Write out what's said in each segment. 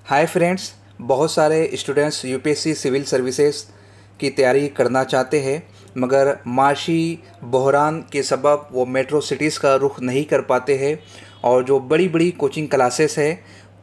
Hi friends, बहुत सारे students UPSC civil services की तैयारी करना चाहते हैं मगर माशी बहरान के सबब वो मेट्रो सिटीज़ का रुख नहीं कर पाते हैं और जो बड़ी बड़ी कोचिंग क्लासेस है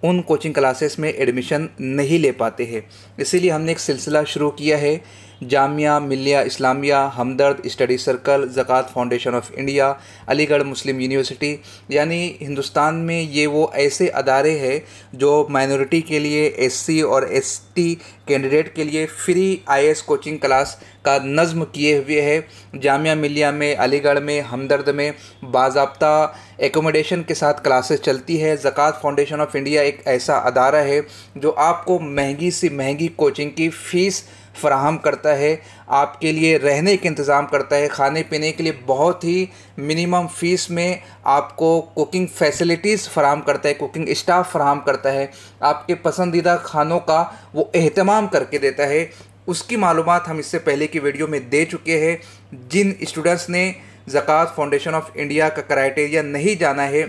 उन कोचिंग क्लासेस में एडमिशन नहीं ले पाते हैं। इसीलिए हमने एक सिलसिला शुरू किया है, Jamia Millia Islamia Hamdard study circle, Zakat foundation of India, Aligarh Muslim university. यानी हिंदुस्तान में ये वो ऐसे अदारे हैं जो माइनॉरिटी के लिए, एससी और एसटी कैंडिडेट के लिए फ्री आईएएस कोचिंग क्लास का नज़्म किए हुए है। जामिया मिल्लिया में, अलीगढ़ में, हमदर्द में बाज़ाब्ता एकोमोडेशन के साथ क्लासेस चलती है। ज़कात फाउंडेशन ऑफ इंडिया एक ऐसा अदारा है जो आपको महंगी से महंगी कोचिंग की फ़ीस फराहम करता है, आपके लिए रहने का इंतज़ाम करता है, खाने पीने के लिए बहुत ही मिनिमम फ़ीस में आपको कुकिंग फैसिलिटीज़ फराहम करता है, कुकिंग स्टाफ फराहम करता है, आपके पसंदीदा खानों का वो एहतमाम करके देता है। उसकी मालूमात हम इससे पहले की वीडियो में दे चुके हैं। जिन स्टूडेंट्स ने ज़कात फाउंडेशन ऑफ इंडिया का क्राइटेरिया नहीं जाना है,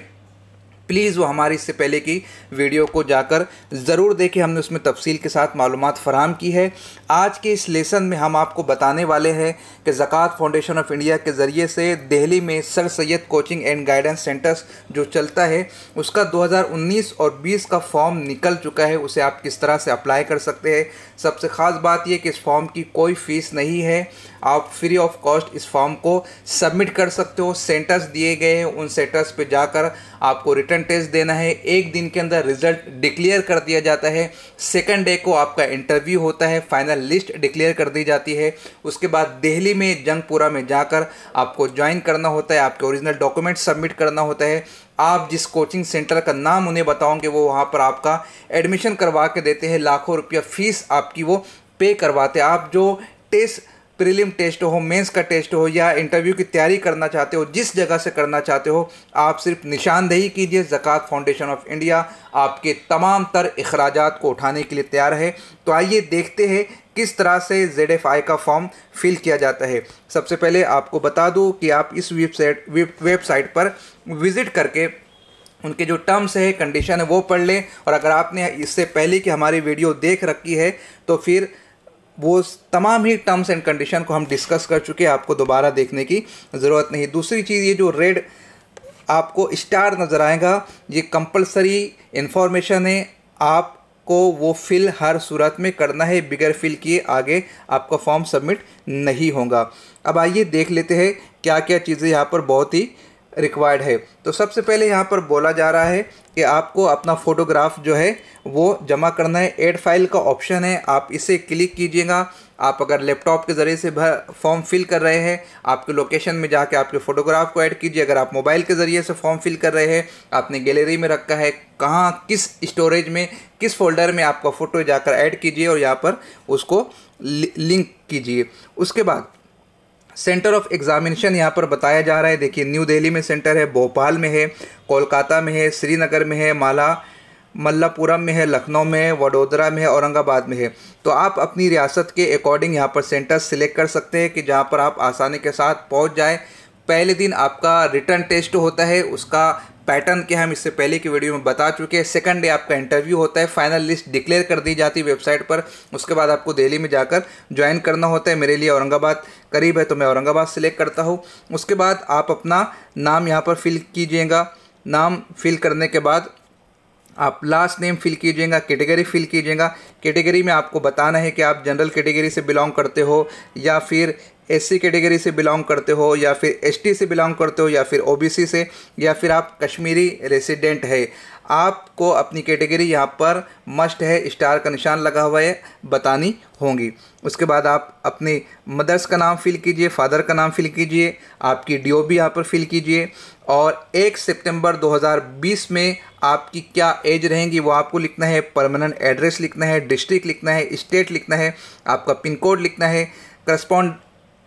प्लीज़ वो हमारी इससे पहले की वीडियो को जाकर ज़रूर देखें, हमने उसमें तफसील के साथ मालूमात फ़राहम की है। आज के इस लेसन में हम आपको बताने वाले हैं कि ज़कात फाउंडेशन ऑफ इंडिया के ज़रिए से दिल्ली में sir Syed coaching and guidance centres जो चलता है उसका 2019 और 20 का फॉर्म निकल चुका है, उसे आप किस तरह से अप्लाई कर सकते हैं। सबसे ख़ास बात यह कि इस फॉर्म की कोई फ़ीस नहीं है, आप फ्री ऑफ कॉस्ट इस फॉर्म को सबमिट कर सकते हो। सेंटर्स दिए गए हैं, उन सेंटर्स पे जाकर आपको रिटर्न टेस्ट देना है। एक दिन के अंदर रिज़ल्ट डिक्लेयर कर दिया जाता है। सेकंड डे को आपका इंटरव्यू होता है, फाइनल लिस्ट डिक्लेयर कर दी जाती है। उसके बाद दिल्ली में जंगपुरा में जाकर आपको ज्वाइन करना होता है, आपके ओरिजिनल डॉक्यूमेंट सबमिट करना होता है। आप जिस कोचिंग सेंटर का नाम उन्हें बताओगे वो वहाँ पर आपका एडमिशन करवा के देते हैं। लाखों रुपया फ़ीस आपकी वो पे करवाते हैं। आप जो टेस्ट, प्रीलिम टेस्ट हो, मेंस का टेस्ट हो या इंटरव्यू की तैयारी करना चाहते हो, जिस जगह से करना चाहते हो, आप सिर्फ निशानदेही कीजिए। ज़कात फाउंडेशन ऑफ इंडिया आपके तमाम तर अखराजात को उठाने के लिए तैयार है। तो आइए देखते हैं किस तरह से ZFI का फॉर्म फिल किया जाता है। सबसे पहले आपको बता दूं कि आप इस वेबसाइट पर विज़िट करके उनके जो टर्म्स है, कंडीशन है वो पढ़ लें। और अगर आपने इससे पहले की हमारी वीडियो देख रखी है तो फिर वो तमाम ही टर्म्स एंड कंडीशन को हम डिस्कस कर चुके हैं, आपको दोबारा देखने की ज़रूरत नहीं। दूसरी चीज़, ये जो रेड आपको स्टार नज़र आएगा ये कंपलसरी इन्फॉर्मेशन है, आपको वो फिल हर सूरत में करना है, बिगर फिल किए आगे आपका फॉर्म सबमिट नहीं होगा। अब आइए देख लेते हैं क्या क्या चीज़ें यहाँ पर बहुत ही रिक्वायर्ड है। तो सबसे पहले यहाँ पर बोला जा रहा है कि आपको अपना फ़ोटोग्राफ जो है वो जमा करना है। ऐड फाइल का ऑप्शन है, आप इसे क्लिक कीजिएगा। आप अगर लैपटॉप के ज़रिए से फॉर्म फिल कर रहे हैं, आपके लोकेशन में जाके आपके फ़ोटोग्राफ को ऐड कीजिए। अगर आप मोबाइल के ज़रिए से फॉर्म फिल कर रहे हैं, आपने गैलरी में रखा है, कहाँ किस स्टोरेज में, किस फोल्डर में आपका फ़ोटो जाकर ऐड कीजिए और यहाँ पर उसको लिंक कीजिए। उसके बाद सेंटर ऑफ एग्जामिनेशन यहाँ पर बताया जा रहा है। देखिए, न्यू दिल्ली में सेंटर है, भोपाल में है, कोलकाता में है, श्रीनगर में है, मल्लापुरम में है, लखनऊ में है, वडोदरा में है, औरंगाबाद में है। तो आप अपनी रियासत के अकॉर्डिंग यहाँ पर सेंटर सिलेक्ट कर सकते हैं कि जहाँ पर आप आसानी के साथ पहुँच जाए। पहले दिन आपका रिटर्न टेस्ट होता है, उसका पैटर्न क्या हम इससे पहले की वीडियो में बता चुके हैं। सेकंड डे आपका इंटरव्यू होता है, फाइनल लिस्ट डिक्लेयर कर दी जाती है वेबसाइट पर। उसके बाद आपको दिल्ली में जाकर ज्वाइन करना होता है। मेरे लिए औरंगाबाद करीब है तो मैं औरंगाबाद सिलेक्ट करता हूँ। उसके बाद आप अपना नाम यहाँ पर फिल कीजिएगा। नाम फिल करने के बाद आप लास्ट नेम फिल कीजिएगा, कैटेगरी फिल कीजिएगा। कैटेगरी में आपको बताना है कि आप जनरल कैटेगरी से बिलोंग करते हो या फिर एससी कैटेगरी से बिलोंग करते हो या फिर एसटी से बिलोंग करते हो या फिर ओबीसी से या फिर आप कश्मीरी रेसिडेंट है। आपको अपनी कैटेगरी यहाँ पर मस्ट है, स्टार का निशान लगा हुआ है, बतानी होंगी। उसके बाद आप अपने मदर्स का नाम फिल कीजिए, फादर का नाम फिल कीजिए, आपकी DOB यहाँ पर फिल कीजिए और 1 सितंबर 2020 में आपकी क्या एज रहेंगी वो आपको लिखना है। परमानेंट एड्रेस लिखना है, डिस्ट्रिक्ट लिखना है, स्टेट लिखना है, आपका पिन कोड लिखना है,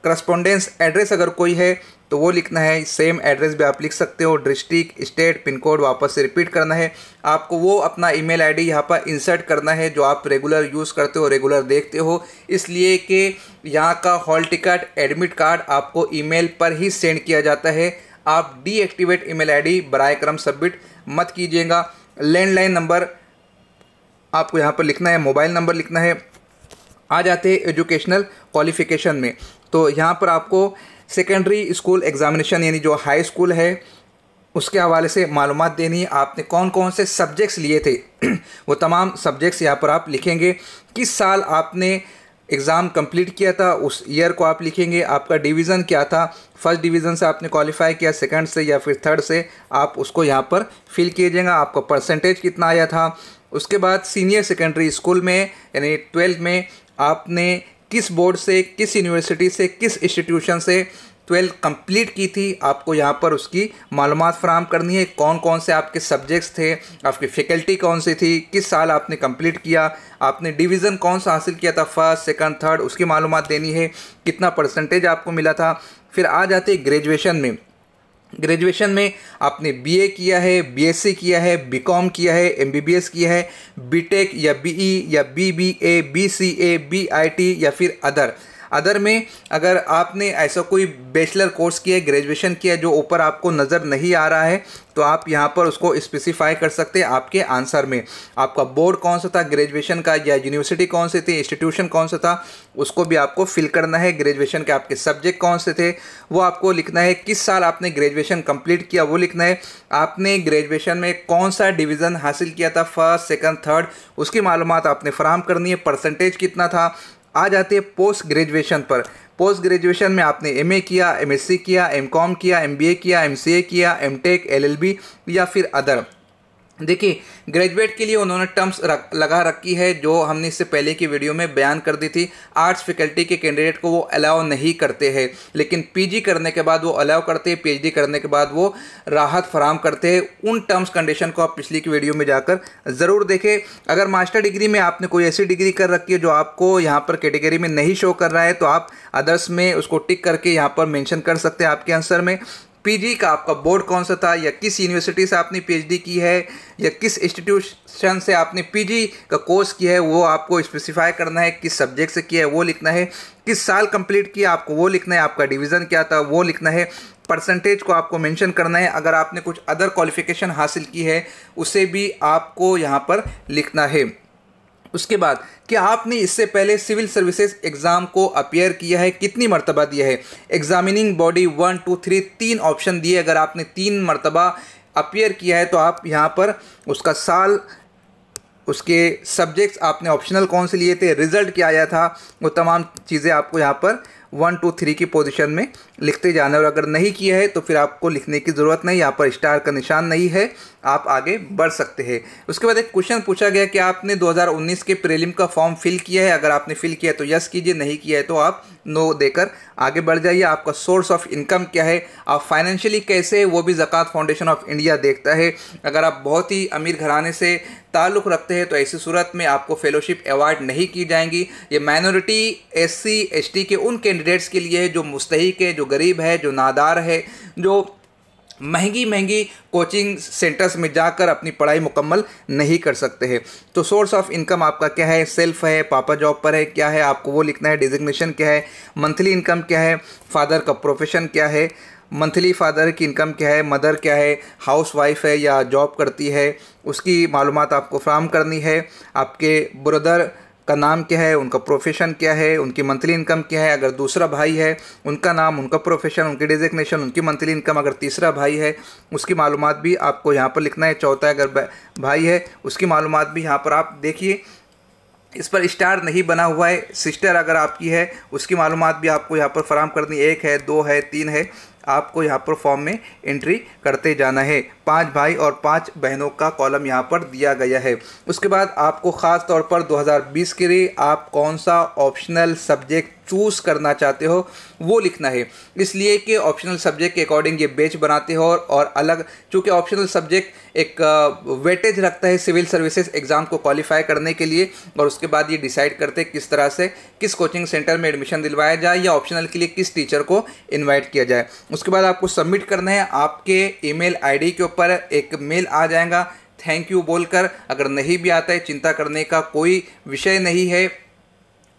करस्पॉन्डेंस एड्रेस अगर कोई है तो वो लिखना है। सेम एड्रेस भी आप लिख सकते हो, डिस्ट्रिक्ट, स्टेट, पिन कोड वापस से रिपीट करना है। आपको वो अपना ईमेल आईडी यहाँ पर इंसर्ट करना है जो आप रेगुलर यूज़ करते हो, रेगुलर देखते हो, इसलिए कि यहाँ का हॉल टिकट, एडमिट कार्ड आपको ईमेल पर ही सेंड किया जाता है। आप डीएक्टिवेट ईमेल आईडी बराए करम सबमिट मत कीजिएगा। लैंडलाइन नंबर आपको यहाँ पर लिखना है, मोबाइल नंबर लिखना है। आ जाते हैं एजुकेशनल क्वालिफ़िकेशन में, तो यहाँ पर आपको सेकेंडरी स्कूल एग्ज़ामिनेशन यानी जो हाई स्कूल है उसके हवाले से मालूमात देनी है। आपने कौन कौन से सब्जेक्ट्स लिए थे वो तमाम सब्जेक्ट्स यहाँ पर आप लिखेंगे। किस साल आपने एग्ज़ाम कंप्लीट किया था उस ईयर को आप लिखेंगे। आपका डिवीज़न क्या था, फर्स्ट डिवीज़न से आपने क्वालिफाई किया, सेकंड से या फिर थर्ड से, आप उसको यहाँ पर फिल कीजिएगा। आपका परसेंटेज कितना आया था। उसके बाद सीनियर सेकेंडरी स्कूल में यानी 12th में आपने किस बोर्ड से, किस यूनिवर्सिटी से, किस इंस्टीट्यूशन से 12th कंप्लीट की थी, आपको यहाँ पर उसकी मालूमात फराहम करनी है। कौन कौन से आपके सब्जेक्ट्स थे, आपकी फ़ैकल्टी कौन सी थी, किस साल आपने कंप्लीट किया, आपने डिवीज़न कौन सा हासिल किया था, फर्स्ट सेकंड थर्ड, उसकी मालूमात देनी है। कितना परसेंटेज आपको मिला था। फिर आ जाते ग्रेजुएशन में। ग्रेजुएशन में आपने बीए किया है, बीएससी किया है, बीकॉम किया है, एमबीबीएस किया है, बीटेक या बीई या बीबीए, बीसीए, बीआईटी या फिर अदर में अगर आपने ऐसा कोई बैचलर कोर्स किया है, ग्रेजुएशन किया है जो ऊपर आपको नज़र नहीं आ रहा है, तो आप यहाँ पर उसको स्पेसिफाई कर सकते हैं आपके आंसर में। आपका बोर्ड कौन सा था ग्रेजुएशन का, या यूनिवर्सिटी कौन सी थी, इंस्टीट्यूशन कौन सा था, उसको भी आपको फिल करना है। ग्रेजुएशन के आपके सब्जेक्ट कौन से थे वो आपको लिखना है। किस साल आपने ग्रेजुएशन कंप्लीट किया वो लिखना है। आपने ग्रेजुएशन में कौन सा डिवीज़न हासिल किया था, फर्स्ट सेकंड थर्ड, उसकी मालूमात आपने फराहम करनी है। परसेंटेज कितना था। आ जाते हैं पोस्ट ग्रेजुएशन पर। पोस्ट ग्रेजुएशन में आपने एमए किया, एमएससी किया, एमकॉम किया, एमबीए किया, एमसीए किया, एमटेक, एलएलबी या फिर अदर। देखिए ग्रेजुएट के लिए उन्होंने टर्म्स लगा रखी है जो हमने इससे पहले की वीडियो में बयान कर दी थी। आर्ट्स फैकल्टी के कैंडिडेट को वो अलाउ नहीं करते हैं, लेकिन पीजी करने के बाद वो अलाउ करते हैं, पीएचडी करने के बाद वो राहत फराहम करते हैं। उन टर्म्स कंडीशन को आप पिछली की वीडियो में जाकर ज़रूर देखें। अगर मास्टर डिग्री में आपने कोई ऐसी डिग्री कर रखी है जो आपको यहाँ पर कैटेगरी में नहीं शो कर रहा है, तो आप अदर्स में उसको टिक करके यहाँ पर मेंशन कर सकते हैं आपके आंसर में। पीजी का आपका बोर्ड कौन सा था, या किस यूनिवर्सिटी से आपने पीएचडी की है, या किस इंस्टीट्यूशन से आपने पीजी का कोर्स किया है, वो आपको स्पेसिफाई करना है। किस सब्जेक्ट से किया है वो लिखना है। किस साल कंप्लीट किया आपको वो लिखना है। आपका डिवीज़न क्या था वो लिखना है। परसेंटेज को आपको मेंशन करना है। अगर आपने कुछ अदर क्वालिफिकेशन हासिल की है उसे भी आपको यहाँ पर लिखना है। उसके बाद कि आपने इससे पहले सिविल सर्विसेज एग्ज़ाम को अपीयर किया है, कितनी मरतबा दिया है। एग्जामिनिंग बॉडी 1 2 3 3 ऑप्शन दिए। अगर आपने 3 मरतबा अपीयर किया है तो आप यहाँ पर उसका साल, उसके सब्जेक्ट्स आपने ऑप्शनल कौन से लिए थे, रिज़ल्ट क्या आया था, वो तमाम चीज़ें आपको यहाँ पर 1 2 3 की पोजीशन में लिखते जाना है। और अगर नहीं किया है तो फिर आपको लिखने की ज़रूरत नहीं, यहाँ पर स्टार का निशान नहीं है, आप आगे बढ़ सकते हैं। उसके बाद एक क्वेश्चन पूछा गया कि आपने 2019 के प्रीलिम का फॉर्म फिल किया है। अगर आपने फिल किया है तो यस कीजिए, नहीं किया है तो आप नो देकर आगे बढ़ जाइए। आपका सोर्स ऑफ इनकम क्या है, आप फाइनेंशियली कैसे है, वो भी ज़कात फाउंडेशन ऑफ इंडिया देखता है। अगर आप बहुत ही अमीर घराने से ताल्लुक़ रखते हैं तो ऐसी सूरत में आपको फेलोशिप अवार्ड नहीं की जाएंगी। ये माइनॉरिटी, एससी, एसटी के उन कैंडिडेट्स के लिए है जो मुस्तहिक है, जो गरीब है, जो नादार है, जो महंगी कोचिंग सेंटर्स में जाकर अपनी पढ़ाई मुकम्मल नहीं कर सकते हैं। तो सोर्स ऑफ इनकम आपका क्या है, सेल्फ है, पापा जॉब पर है, क्या है आपको वो लिखना है। डिजिग्नेशन क्या है, मंथली इनकम क्या है, फादर का प्रोफेशन क्या है, मंथली फादर की इनकम क्या है, मदर क्या है, हाउस वाइफ है या जॉब करती है, उसकी मालूमात आपको फराहम करनी है। आपके ब्रदर का नाम क्या है, उनका प्रोफेशन क्या है, उनकी मंथली इनकम क्या है। अगर दूसरा भाई है उनका नाम, उनका प्रोफेशन, उनकी डिजिग्नेशन, उनकी मंथली इनकम। अगर तीसरा भाई है उसकी मालूमात भी आपको यहाँ पर लिखना है। चौथा अगर भाई है उसकी मालूमात भी यहाँ पर आप देखिए। इस पर स्टार नहीं बना हुआ है। सिस्टर अगर आपकी है उसकी मालूमात भी आपको यहाँ पर फराहम करनी, 1 है, 2 है, 3 है, आपको यहाँ पर फॉर्म में एंट्री करते जाना है। 5 भाई और 5 बहनों का कॉलम यहाँ पर दिया गया है। उसके बाद आपको ख़ास तौर पर 2020 के लिए आप कौन सा ऑप्शनल सब्जेक्ट चूज़ करना चाहते हो वो लिखना है। इसलिए कि ऑप्शनल सब्जेक्ट के अकॉर्डिंग ये बैच बनाते हो और अलग, चूँकि ऑप्शनल सब्जेक्ट एक वेटेज रखता है सिविल सर्विसेज एग्ज़ाम को क्वालिफाई करने के लिए, और उसके बाद ये डिसाइड करते हैं किस तरह से किस कोचिंग सेंटर में एडमिशन दिलवाया जाए या ऑप्शनल के लिए किस टीचर को इन्वाइट किया जाए। उसके बाद आपको सबमिट करना है। आपके ईमेल आईडी के ऊपर एक मेल आ जाएगा थैंक यू बोलकर। अगर नहीं भी आता है चिंता करने का कोई विषय नहीं है,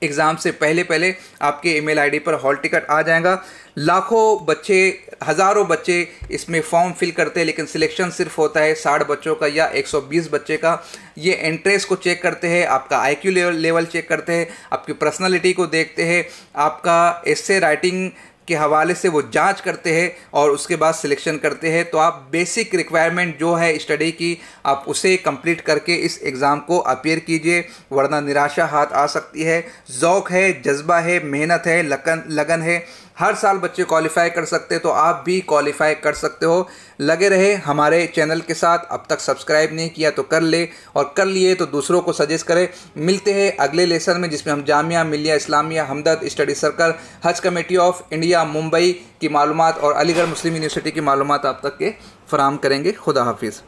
एग्ज़ाम से पहले पहले आपके ईमेल आईडी पर हॉल टिकट आ जाएगा। लाखों बच्चे, हज़ारों बच्चे इसमें फॉर्म फिल करते हैं, लेकिन सिलेक्शन सिर्फ होता है 60 बच्चों का या 120 बच्चे का। ये एंट्रेंस को चेक करते हैं, आपका आईक्यू लेवल चेक करते हैं, आपकी पर्सनालिटी को देखते हैं, आपका एस्से राइटिंग के हवाले से वो जांच करते हैं और उसके बाद सिलेक्शन करते हैं। तो आप बेसिक रिक्वायरमेंट जो है स्टडी की, आप उसे कंप्लीट करके इस एग्ज़ाम को अपीयर कीजिए, वरना निराशा हाथ आ सकती है। ज़ौक़ है, जज्बा है, मेहनत है, लगन है, हर साल बच्चे क्वालिफाई कर सकते हैं, तो आप भी क्वालिफाई कर सकते हो। लगे रहे हमारे चैनल के साथ। अब तक सब्सक्राइब नहीं किया तो कर ले, और कर लिए तो दूसरों को सजेस्ट करें। मिलते हैं अगले लेसन में, जिसमें हम जामिया मिल्लिया इस्लामिया हमदर्द स्टडी सर्कल, हज कमेटी ऑफ इंडिया मुंबई की मालूमात और अलीगढ़ मुस्लिम यूनिवर्सिटी की मालूमात आप तक के फराहम करेंगे। खुदा हाफिज़।